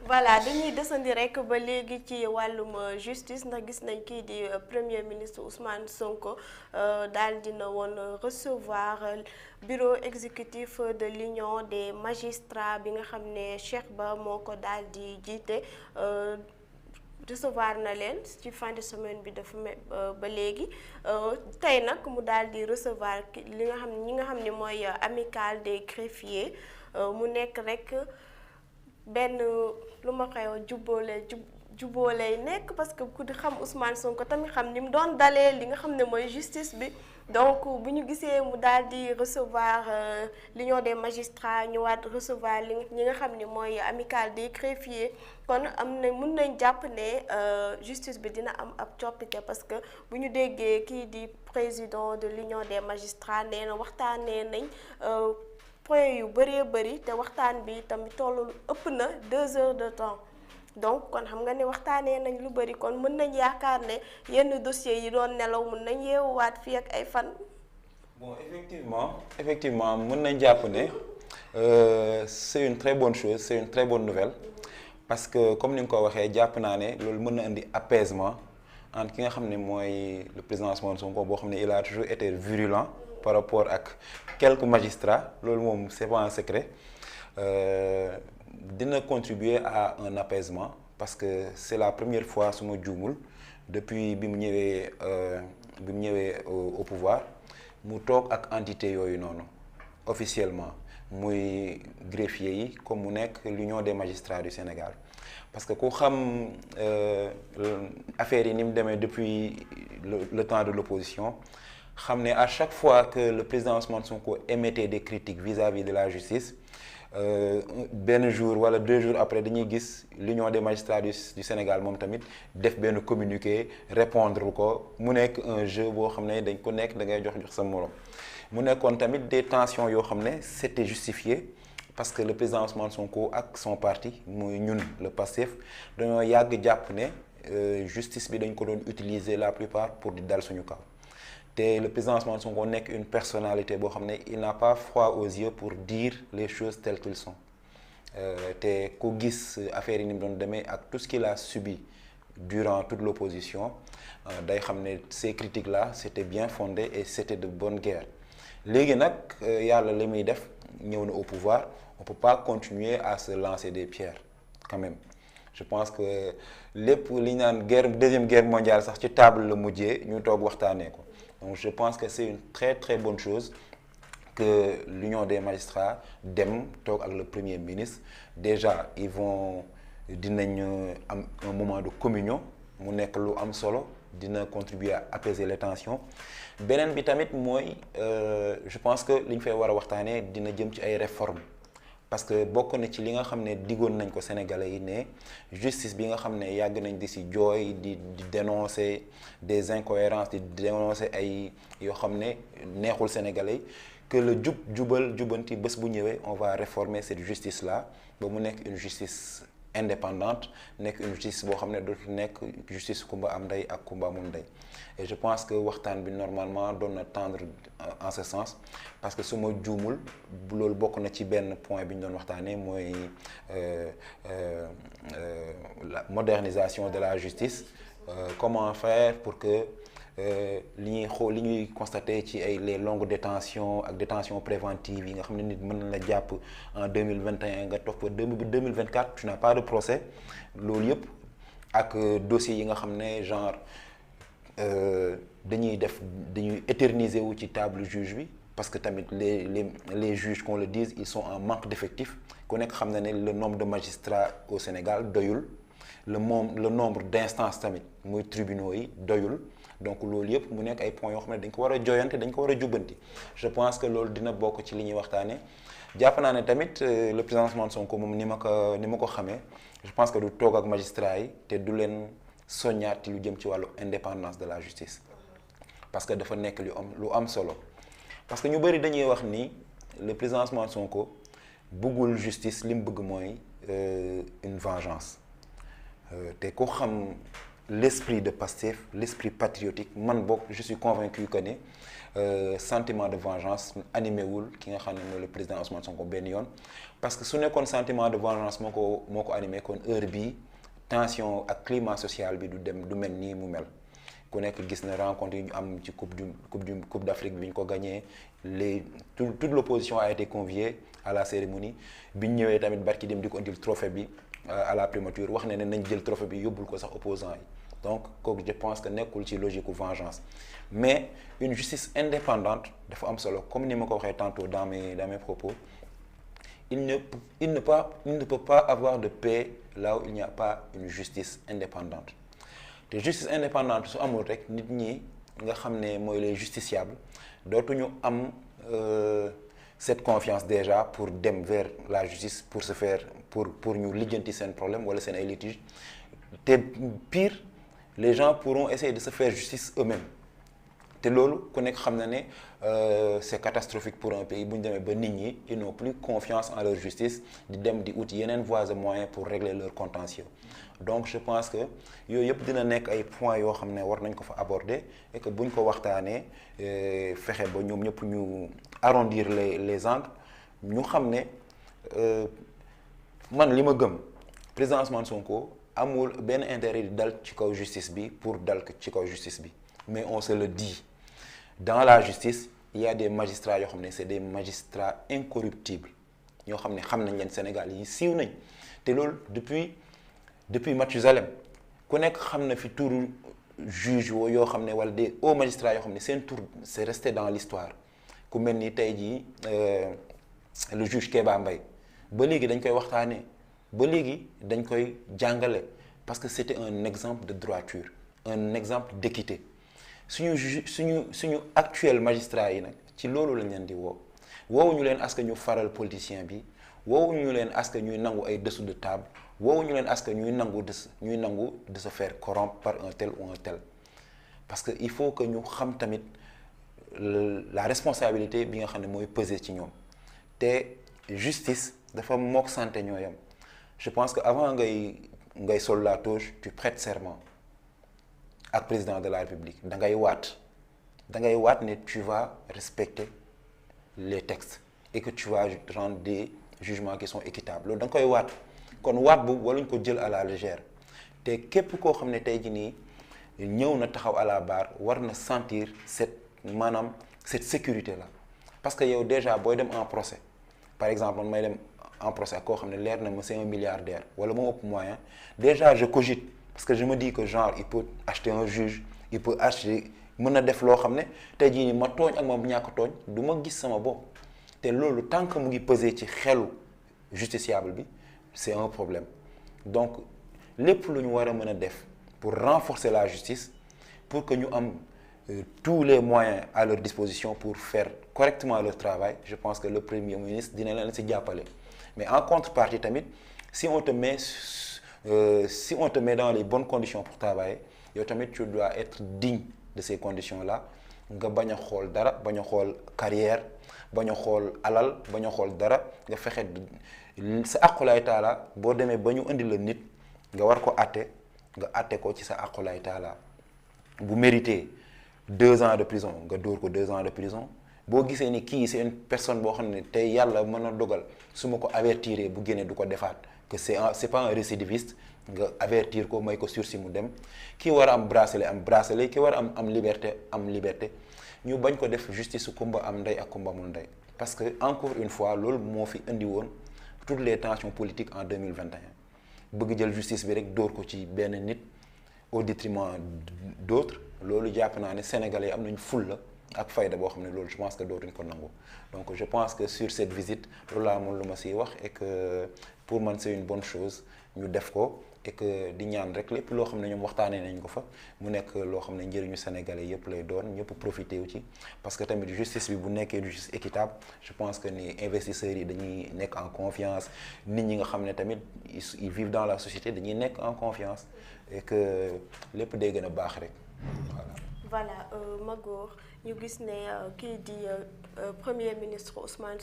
voilà dañuy desandi rek ba léegi ci wàllum justice ndax gis nañ kii di premier ministre Ousmane Sonko daal dina woon recevoir bureau exécutif de l'union des magistrats bi nga xam ne Cheikh Ba moo ko daal di jiite. Recevoir na leen ci fin de semaine bi dafa ba léegi tey nag mu daal di recevoir li nga xam ñi nga xam ne mooy amicale des greffiers mu nekk rek benn lu ma koy wax jubboo lay nekk parce que ku di xam Ousmane Sonko tamit xam ni mu doon dalee li nga xam ne mooy justice bi donc bu ñu gisee mu daal di recevoir l'union des magistrats ñëwaat recevoir ñi nga xam ne mooy amicale des greffiers kon am na mën nañ jàpp ne justice bi dina am ab coppite parce que bu ñu déggee kii di président de l'union des magistrats nee na waxtaanee nañ point yu bëree bëri te waxtaan bi tamit tollu ëpp na 2 heures de temps donc kon xam nga ne waxtaanee nañ lu bëri kon mën nañ yaakaar ne yenn dossiers yi doon nelaw mën nañ yeewuwaat fii ak ay fan. Bon effectivement mën nañ jàpp ne c'est une très bonne chose, c'est une très bonne nouvelle parce que comme ni nga ko waxee jàpp naa ne loolu mën na indi apaisement entre ki nga xam ne mooy le président Ousmane Sonko boo xam ne il a toujours été virulent par rapport ak quelques magistrats loolu moom c'est pas un secret. Dina contribuer à un apaisement parce que c'est la première fois su ma juumul depuis bi mu ñëwee au pouvoir mu toog ak entité yooyu noonu officiellement muy greffier yi comme mu nekk l'union des magistrats du Sénégal parce que ku xam affaire yi ni mu demee depuis le temps de l'opposition xam ne à chaque fois que le président Ousmane Sonko émettait des critiques vis-à-vis de la justice benn jour wala 2 jours après dañuy gis l'union des magistrats du Sénégal moom tamit def benn communiqué répondre ko mu nekk un jeu boo xam ne dañ ko nekk da ngay jox sa morom mu nekkoon tamit des tensions yoo xam ne c'était justifié parce que le président Ousmane Sonko ak son parti muy ñun le PASTEF dañoo yàgg jàpp ne justice bi dañ ko doon utiliser la plupart pour di dal suñu kaw. te le président Ousmane Sonko nekk une personnalité boo xam ne il n'a pas froid aux yeux pour dire les choses telles qu'elles sont te ku gis affaire yi ni mu doon demee ak tout ce qu'il a subi durant toute l'opposition day xam ne ces critiques là c'était bien fondé et c'était de bonne guerre léegi nag yàlla li muy def ñëw na au pouvoir on peut pas continuer à se lancer des pierres quand même je pense que lépp li ñu naan deuxième guerre mondiale sax ci table la mujjee ñu toog waxtaanee ko. Donc je pense que c'est une très très bonne chose que l'union des magistrats dem toog ak le premier ministre déjà dinañ am un moment de communion mu nekk lu am solo dina contribuer à apaiser les tensions beneen bi tamit mooy je pense que li ñu fay war a waxtaanee dina jëm ci ay réformes parce que bokk na ci li nga xam ne diggoon nañ ko Sénégalais yi ne justice bi nga xam ne yàgg nañ di ci jooy di dénoncer des incohérences di dénoncer ay yoo xam ne neexul Sénégalais yi que le jubanti bés bu ñëwee on va réformer cette justice là ba mu nekk une justice indépendante nekk une justice boo xam ne dootul nekk justice kumba am ndey ak kumba amul ndey et je pense que waxtaan bi normalement doon na tendre en ce sens parce que su ma juumul loolu bokk na ci benn point bi ñu doon waxtaanee mooy la modernisation de la justice comment faire pour que li ñuy constater ci ay les longues détentions ak détention préventive yi nga xam ne nit mën na la jàpp en 2021 nga toog ba 2024 tu n'as pas de procès loolu yëpp ak dossiers yi nga xam ne genre dañuy éterniser wu ci table juge bi parce que tamit les juges qu'on le dise ils sont en manque d'effectifs ku nekk xam na ne le nombre de magistrats au Sénégal doyul le nombre d'instances tamit muy tribunaux yi doyul donc loolu yëpp mu nekk ay points yoo xam ne dañ ko war a jooyante dañ ko war a jubbanti je pense que loolu dina bokk ci li ñuy waxtaane jàpp naa ne tamit le président Ousmane Sonko moom ni ma ko xamee je pense que du toog ak magistrat yi te du leen soññaat lu jëm ci wàllu indépendance de la justice parce que dafa nekk lu am solo parce que ñu bëri dañuy wax ni le président Ousmane Sonko bëggul justice li mu bëgg mooy une vengeance te ku xam l'esprit de Pastef, l'esprit patriotique man bokk je suis convaincu que ne sentiment de vengeance animé wul ki nga xam ne mooy le président Ousmane Sonko benn yoon parce que su nekkoon sentiment de vengeance moo ko animé kon heure bii tension ak climat social bi du mel nii mu mel ku nekk gis na rencontre yi ñu am ci coupe d'Afrique bi ñu ko gagné toute l'opposition a été conviée à la cérémonie bi ñu ñëwee tamit barki dem di ko indil trophée bi à la primature wax ne nañ jël trophée bi yóbbul ko sax opposants yi donc kooku je pense que nekkul ci logique ou vengeance mais une justice indépendante dafa am solo comme ni ma ko waxee tantôt dans mes propos il ne peut pas avoir de paix là où il n'y a pas une justice indépendante te justice indépendante su amul rek nit ñi nga xam ne mooy les justiciables dootuñu am cette confiance déjà pour dem vers la justice pour se faire pour ñu lijjanti seen problème wala seen ay litige te pire les gens pourront essayer de se faire justice eux-mêmes te loolu ku nekk xam na ne c'est catastrophique pour un pays bu ñu demee ba nit ñi ils n'ont plus confiance en leur justice di dem di ut yeneen voies et moyens pour régler leur contentieux donc je pense que yooyu yëpp dina nekk ay points yoo xam ne war nañ ko fa aborder et que buñ ko waxtaanee fexe ba ñoom ñëpp ñu arrondir les angles ñu xam ne man li ma gëm président Ousmane Sonko amul benn intérêt di dal ci kaw justice bi pour dal ci kaw justice bi mais on se le dit dans la justice il y a des magistrats yoo xam ne c'est des magistrats incorruptibles ñoo xam ne xam nañ leen Sénégal yi siiw nañ te loolu depuis Mathusalem ku nekk xam na fi turu juge yoo xam ne wala des hauts magistrats yoo xam ne seen tour c'est resté dans l'histoire ku mel ni tey jii le juge Kéba Mbaye ba léegi dañ koy waxtaanee ba léegi dañ koy jàngale parce que c'était un exemple de droiture un exemple d'équité suñu actuel magistrat yi nag ci loolu lañ leen di woowuñu leen aska ñu faral politicien bi woowuñu leen aska ñuy nangu ay dessous de table woowuñu leen aska ñuy nangu de se faire corrompre par un tel ou un tel parce que il faut que ñu xam tamit la responsabilité bi nga xam ne mooy peser ci ñoom te justice dafa mook santé ñooyam je pense que avant ngay sol la toge tu prêtes serment ak président de la République da ngay waat ne tu vas respecter les textes et que tu vas rendre des jugements qui sont équitables loolu da nga koy waat kon waat boobu waluñ ko jël à la légère te képp koo xam ne tey jii nii ñëw na taxaw à la barre war na sentir cette sécurité là parce que yow déjà booy dem en procès par exemple man may dem en procès ak koo xam ne leer na ma c'est un milliardaire wala moo ëpp moyen déjà je cogite parce que je me dis que genre il peut acheter un juge il peut acheter mën na def loo xam ne tey jii nii ma tooñ ak ma ñàkk tooñ du ma gis sama bopp te loolu tant que mu ngi peser ci xelu justiciable bi c'est un problème donc lépp lu ñu war a mën a def pour renforcer la justice pour que ñu am tous les moyens à leur disposition pour faire correctement leur travail je pense que le premier ministre dina leen ci jàppale mais en contrepartie tamit si on te met dans les bonnes conditions pour travailler yow tamit tu dois être digne de ces conditions là nga bañ a xool dara bañ a xool carrière bañ a xool alal bañ a xool dara nga fexe sa aqulaay taala boo demee ba ñu indi la nit nga war ko nga àtte ko ci sa aqulaay taala bu mérité 2 ans de prison nga dóor ko 2 ans de prison boo gisee ni kii c'est une personne boo xam ne tey yàlla mën a dogal su ma ko avertir bu génnee du ko defaat que c'est pas un récidiviste nga avertir ko may ko sursis mu dem ki war a am bracelet ki war a am liberté ñu bañ ko def justice su kumba am ndey ak kumba amul ndey parce que encore une fois loolu moo fi indi woon toutes les tensions politiques en 2021 bëgg jël justice bi rek dóor ko ci benn nit au détriment d'autres loolu jàpp naa ne sénégalais am nañ fulla ak fayda boo xam ne loolu je pense que dootuñ ko nangu donc je pense que sur cette visite loolu laa amoon lu ma siy wax et que pour man c'est une bonne chose ñu def ko et que di ñaan rek lépp loo xam ne ñoom waxtaanee nañ ko fa mu nekk loo xam ne njëriñu sénégalais yëpp lay doon ñëpp profité wu ci parce que tamit justice bi bu nekkee justice équitable je pense que ni investisseurs yi dañuy nekk en confiance nit ñi nga xam ne tamit ils vivent dans la société dañuy nekk en confiance et que lépp day gën a baax rek voilà Magor ñu gis ne kii di premier ministre Ousmane